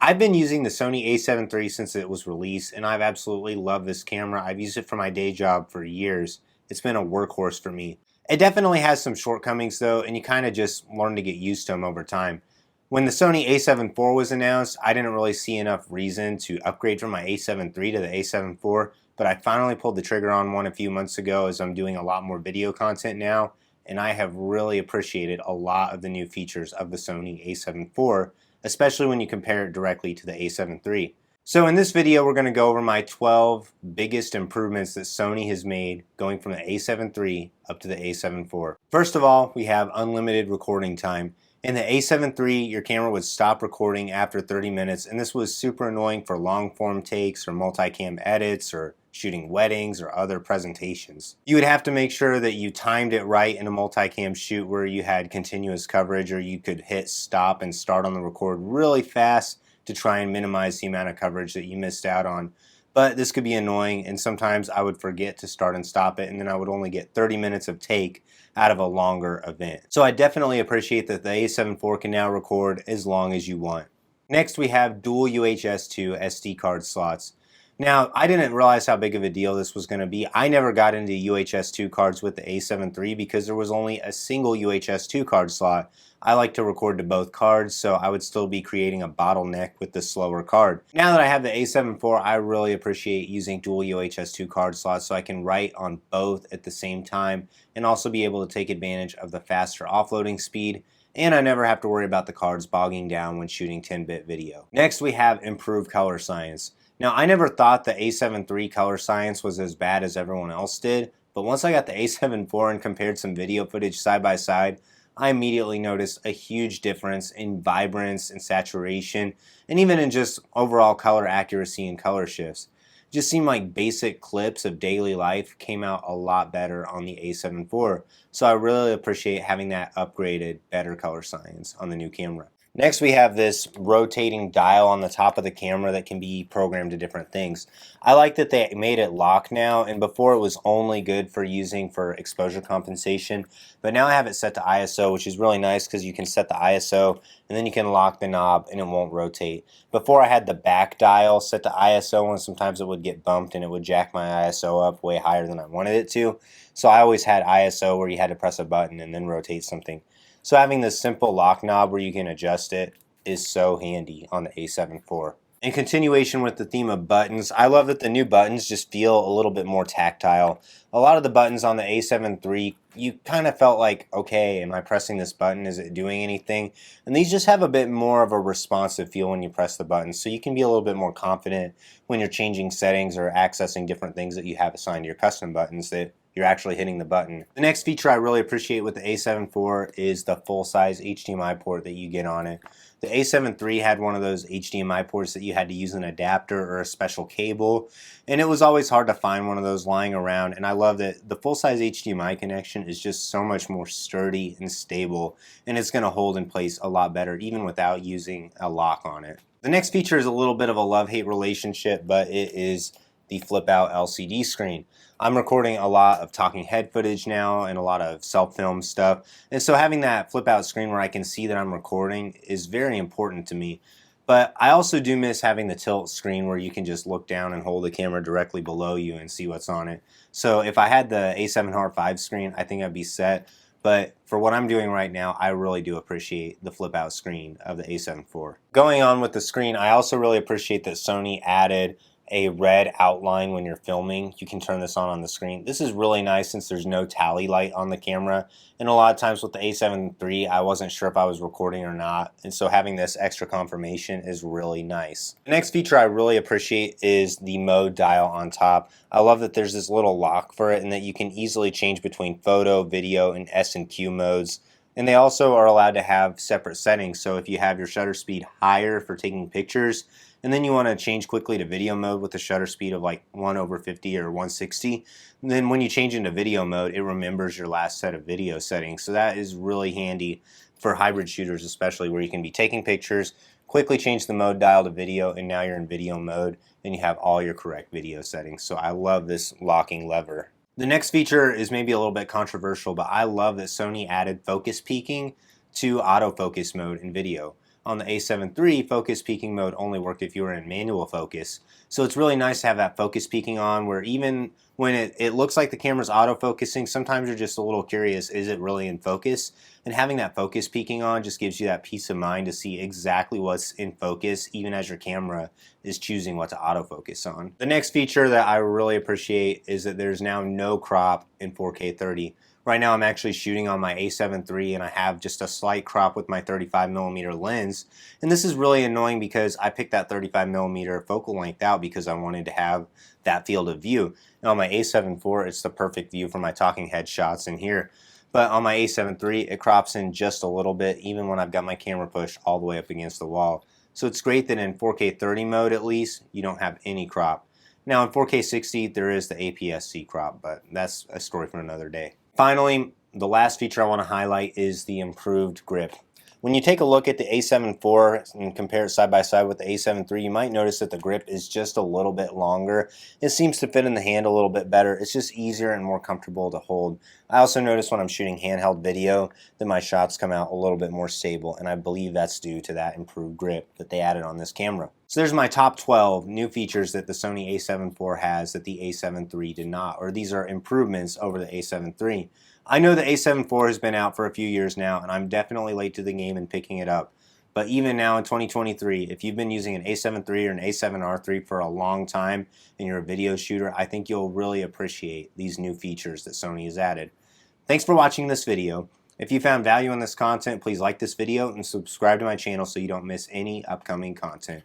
I've been using the Sony a7 III since it was released, and I've absolutely loved this camera. I've used it for my day job for years. It's been a workhorse for me. It definitely has some shortcomings though, and you kind of just learn to get used to them over time. When the Sony a7 IV was announced, I didn't really see enough reason to upgrade from my a7 III to the a7 IV, but I finally pulled the trigger on one a few months ago as I'm doing a lot more video content now, and I have really appreciated a lot of the new features of the Sony a7 IV, especially when you compare it directly to the a7 III. So in this video, we're going to go over my 12 biggest improvements that Sony has made going from the a7 III up to the a7 IV. First of all, we have unlimited recording time. In the a7 III, your camera would stop recording after 30 minutes, and this was super annoying for long form takes or multicam edits or shooting weddings or other presentations. You would have to make sure that you timed it right in a multicam shoot where you had continuous coverage, or you could hit stop and start on the record really fast to try and minimize the amount of coverage that you missed out on. But this could be annoying, and sometimes I would forget to start and stop it, and then I would only get 30 minutes of take out of a longer event. So I definitely appreciate that the a7 IV can now record as long as you want. Next, we have dual UHS 2 SD card slots. Now, I didn't realize how big of a deal this was going to be. I never got into UHS 2 cards with the a7 III because there was only a single UHS 2 card slot. I like to record to both cards, so I would still be creating a bottleneck with the slower card. Now that I have the a7 IV, I really appreciate using dual UHS 2 card slots so I can write on both at the same time and also be able to take advantage of the faster offloading speed, and I never have to worry about the cards bogging down when shooting 10-bit video. Next, we have improved color science. Now, I never thought the a7 III color science was as bad as everyone else did, but once I got the a7 IV and compared some video footage side by side, I immediately noticed a huge difference in vibrance and saturation, and even in just overall color accuracy and color shifts. It just seemed like basic clips of daily life came out a lot better on the a7 IV, so I really appreciate having that upgraded, better color science on the new camera. Next, we have this rotating dial on the top of the camera that can be programmed to different things. I like that they made it lock now, and before it was only good for using for exposure compensation, but now I have it set to ISO, which is really nice because you can set the ISO and then you can lock the knob and it won't rotate. Before, I had the back dial set to ISO, and sometimes it would get bumped and it would jack my ISO up way higher than I wanted it to. So I always had ISO where you had to press a button and then rotate something. So having this simple lock knob where you can adjust it is so handy on the a7 IV. In continuation with the theme of buttons, I love that the new buttons just feel a little bit more tactile. A lot of the buttons on the a7 III, you kind of felt like, okay, am I pressing this button? Is it doing anything? And these just have a bit more of a responsive feel when you press the buttons, so you can be a little bit more confident when you're changing settings or accessing different things that you have assigned to your custom buttons that you're actually hitting the button. The next feature I really appreciate with the a7 IV is the full-size HDMI port that you get on it. The a7 III had one of those HDMI ports that you had to use an adapter or a special cable, and it was always hard to find one of those lying around, and I love that the full-size HDMI connection is just so much more sturdy and stable, and it's going to hold in place a lot better even without using a lock on it. The next feature is a little bit of a love-hate relationship, but it is the flip-out LCD screen. I'm recording a lot of talking head footage now and a lot of self-film stuff, and so having that flip-out screen where I can see that I'm recording is very important to me. But I also do miss having the tilt screen where you can just look down and hold the camera directly below you and see what's on it. So if I had the a7R5 screen, I think I'd be set. But for what I'm doing right now, I really do appreciate the flip-out screen of the a7 IV. Going on with the screen, I also really appreciate that Sony added a red outline when you're filming. You can turn this on the screen. This is really nice since there's no tally light on the camera, and a lot of times with the a7 III I wasn't sure if I was recording or not, and so having this extra confirmation is really nice. The next feature I really appreciate is the mode dial on top. I love that there's this little lock for it and that you can easily change between photo, video, and S and Q modes. And they also are allowed to have separate settings, so if you have your shutter speed higher for taking pictures, and then you want to change quickly to video mode with a shutter speed of like 1/50 or 160, and then when you change into video mode, it remembers your last set of video settings. So that is really handy for hybrid shooters, especially where you can be taking pictures, quickly change the mode dial to video, and now you're in video mode and you have all your correct video settings. So I love this locking lever. The next feature is maybe a little bit controversial, but I love that Sony added focus peaking to autofocus mode in video. on the A7 III, focus peaking mode only worked if you were in manual focus. So it's really nice to have that focus peaking on, where even when it looks like the camera's autofocusing, sometimes you're just a little curious, is it really in focus? And having that focus peaking on just gives you that peace of mind to see exactly what's in focus, even as your camera is choosing what to autofocus on. The next feature that I really appreciate is that there's now no crop in 4K 30. Right now I'm actually shooting on my A7 III and I have just a slight crop with my 35mm lens. And this is really annoying because I picked that 35mm focal length out because I wanted to have that field of view. And on my A7 IV, it's the perfect view for my talking head shots in here. But on my A7 III, it crops in just a little bit, even when I've got my camera pushed all the way up against the wall. So it's great that in 4K 30 mode, at least, you don't have any crop. Now in 4K 60, there is the APS-C crop, but that's a story for another day. Finally, the last feature I want to highlight is the improved grip. When you take a look at the A7 IV and compare it side by side with the A7 III, you might notice that the grip is just a little bit longer. It seems to fit in the hand a little bit better. It's just easier and more comfortable to hold. I also notice when I'm shooting handheld video that my shots come out a little bit more stable, and I believe that's due to that improved grip that they added on this camera. So there's my top 12 new features that the Sony A7 IV has that the A7 III did not, or these are improvements over the A7 III. I know the A7 IV has been out for a few years now, and I'm definitely late to the game in picking it up. But even now in 2023, if you've been using an A7 III or an A7R III for a long time and you're a video shooter, I think you'll really appreciate these new features that Sony has added. Thanks for watching this video. If you found value in this content, please like this video and subscribe to my channel so you don't miss any upcoming content.